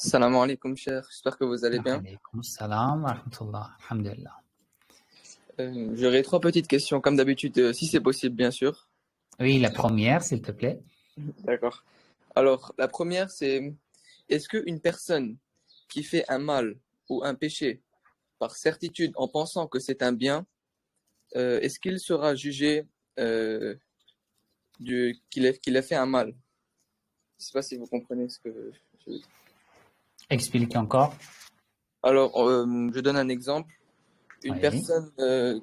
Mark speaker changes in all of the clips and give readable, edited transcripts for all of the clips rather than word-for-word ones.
Speaker 1: Salam alaikum, cher. J'espère que vous allez bien.
Speaker 2: Alaykoum salam wa rahmatullah. Alhamdulillah.
Speaker 1: J'aurais trois petites questions, comme d'habitude, si c'est possible, bien sûr.
Speaker 2: Oui, la première, s'il te plaît.
Speaker 1: D'accord. Alors, la première, c'est est-ce qu'une personne qui fait un mal ou un péché par certitude en pensant que c'est un bien, est-ce qu'il sera jugé qu'il a fait un mal? Je ne sais pas si vous comprenez ce que je veux dire.
Speaker 2: Explique encore.
Speaker 1: Alors, je donne un exemple. Une
Speaker 2: Oui.
Speaker 1: personne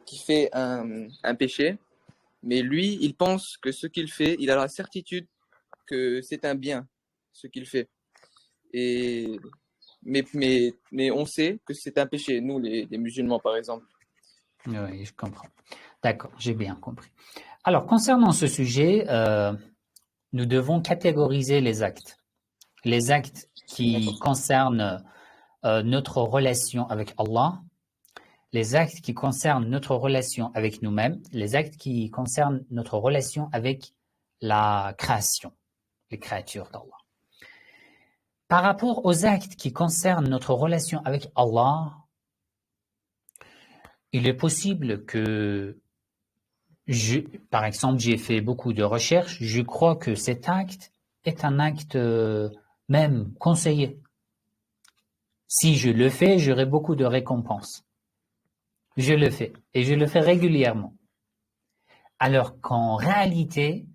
Speaker 1: qui fait un péché, mais lui, il pense que ce qu'il fait, il a la certitude que c'est un bien, ce qu'il fait. Et, mais on sait que c'est un péché, nous, les musulmans, par exemple.
Speaker 2: Oui, je comprends. D'accord, j'ai bien compris. Alors, concernant ce sujet, nous devons catégoriser les actes. Les actes qui
Speaker 1: D'accord.
Speaker 2: concernent notre relation avec Allah, les actes qui concernent notre relation avec nous-mêmes, les actes qui concernent notre relation avec la création, les créatures d'Allah. Par rapport aux actes qui concernent notre relation avec Allah, il est possible que, par exemple, j'ai fait beaucoup de recherches, je crois que cet acte est un acte même conseillé. Si je le fais, j'aurai beaucoup de récompenses. Je le fais, et je le fais régulièrement. Alors qu'en réalité,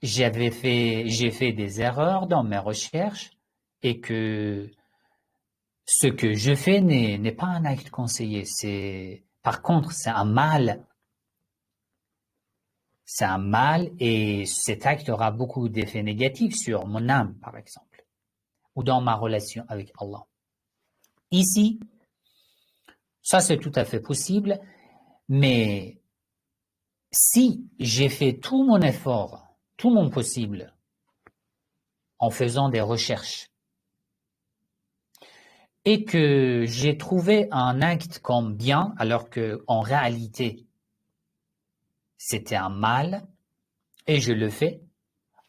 Speaker 2: j'ai fait des erreurs dans mes recherches et que ce que je fais n'est pas un acte conseillé. Par contre, c'est un mal. C'est un mal et cet acte aura beaucoup d'effets négatifs sur mon âme, par exemple, ou dans ma relation avec Allah. Ici, ça c'est tout à fait possible, mais si j'ai fait tout mon effort, tout mon possible, en faisant des recherches, et que j'ai trouvé un acte comme bien, alors que en réalité c'était un mal, et je le fais,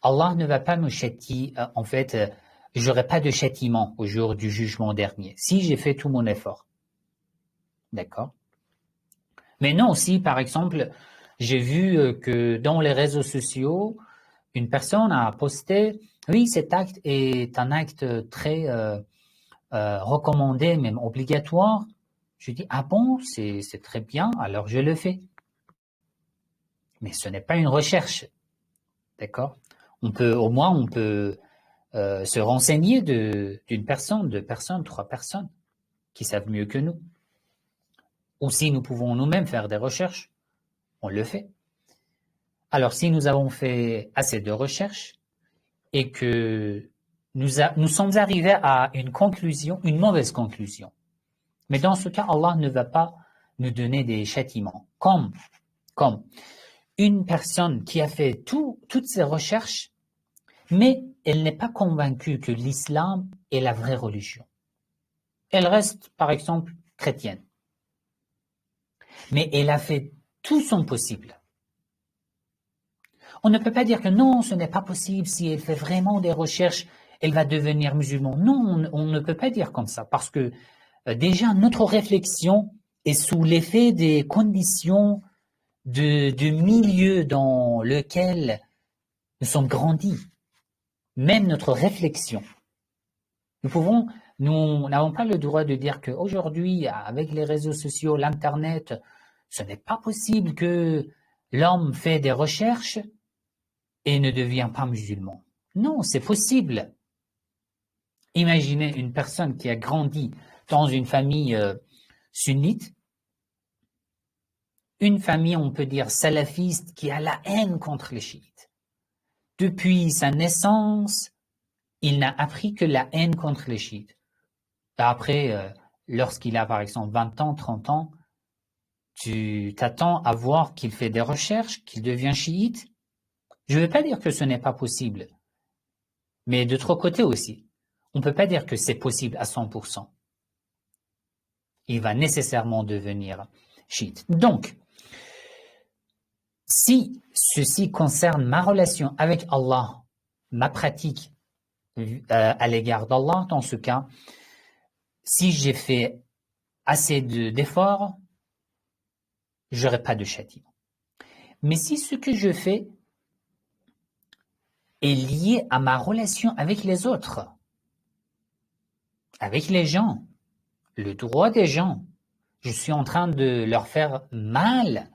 Speaker 2: Allah ne va pas me châtier. En fait, j'aurai pas de châtiment au jour du jugement dernier si j'ai fait tout mon effort. D'accord? Mais non, si par exemple j'ai vu que dans les réseaux sociaux, une personne a posté, oui, cet acte est un acte très recommandé, même obligatoire. Je dis, ah bon, c'est très bien, alors je le fais. Mais ce n'est pas une recherche, d'accord? Au moins, on peut se renseigner d'une personne, deux personnes, trois personnes qui savent mieux que nous. Ou si nous pouvons nous-mêmes faire des recherches, on le fait. Alors, si nous avons fait assez de recherches et que nous sommes arrivés à une conclusion, une mauvaise conclusion, mais dans ce cas, Allah ne va pas nous donner des châtiments. Comme une personne qui a fait toutes ses recherches, mais elle n'est pas convaincue que l'islam est la vraie religion. Elle reste, par exemple, chrétienne. Mais elle a fait tout son possible. On ne peut pas dire que non, ce n'est pas possible. Si elle fait vraiment des recherches, elle va devenir musulmane. Non, on ne peut pas dire comme ça, parce que déjà, notre réflexion est sous l'effet des conditions du milieu dans lequel nous sommes grandis. Même notre réflexion. Nous n'avons pas le droit de dire qu'aujourd'hui, avec les réseaux sociaux, l'Internet, ce n'est pas possible que l'homme fait des recherches et ne devient pas musulman. Non, c'est possible. Imaginez une personne qui a grandi dans une famille sunnite, une famille, on peut dire, salafiste, qui a la haine contre les chiites. Depuis sa naissance, il n'a appris que la haine contre les chiites. Après, lorsqu'il a par exemple 20 ans, 30 ans, tu t'attends à voir qu'il fait des recherches, qu'il devient chiite. Je ne veux pas dire que ce n'est pas possible, mais de l'autre côté aussi, on ne peut pas dire que c'est possible à 100%. Il va nécessairement devenir chiite. Donc, si ceci concerne ma relation avec Allah, ma pratique à l'égard d'Allah, dans ce cas, si j'ai fait assez d'efforts, j'aurai pas de châtiment. Mais si ce que je fais est lié à ma relation avec les autres, avec les gens, le droit des gens, je suis en train de leur faire mal,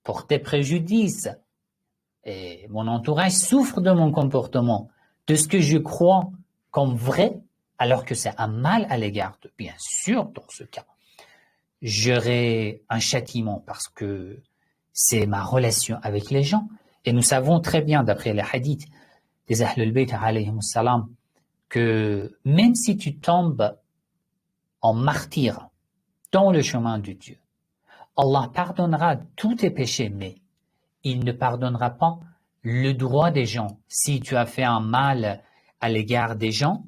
Speaker 2: porter préjudice, et mon entourage souffre de mon comportement, de ce que je crois comme vrai, alors que c'est un mal à l'égard de, bien sûr, dans ce cas, j'aurai un châtiment parce que c'est ma relation avec les gens. Et nous savons très bien, d'après les hadiths des Ahlul Bayt alayhim salam, que même si tu tombes en martyr dans le chemin de Dieu, Allah pardonnera tous tes péchés, mais il ne pardonnera pas le droit des gens. Si tu as fait un mal à l'égard des gens,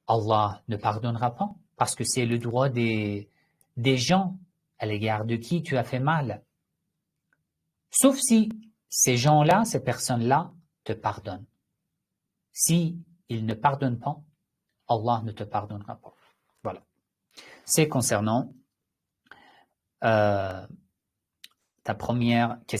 Speaker 2: Allah ne pardonnera pas, parce que c'est le droit des gens à l'égard de qui tu as fait mal. Sauf si ces gens-là, ces personnes-là te pardonnent. Si ils ne pardonnent pas, Allah ne te pardonnera pas. Voilà. C'est concernant ta première question.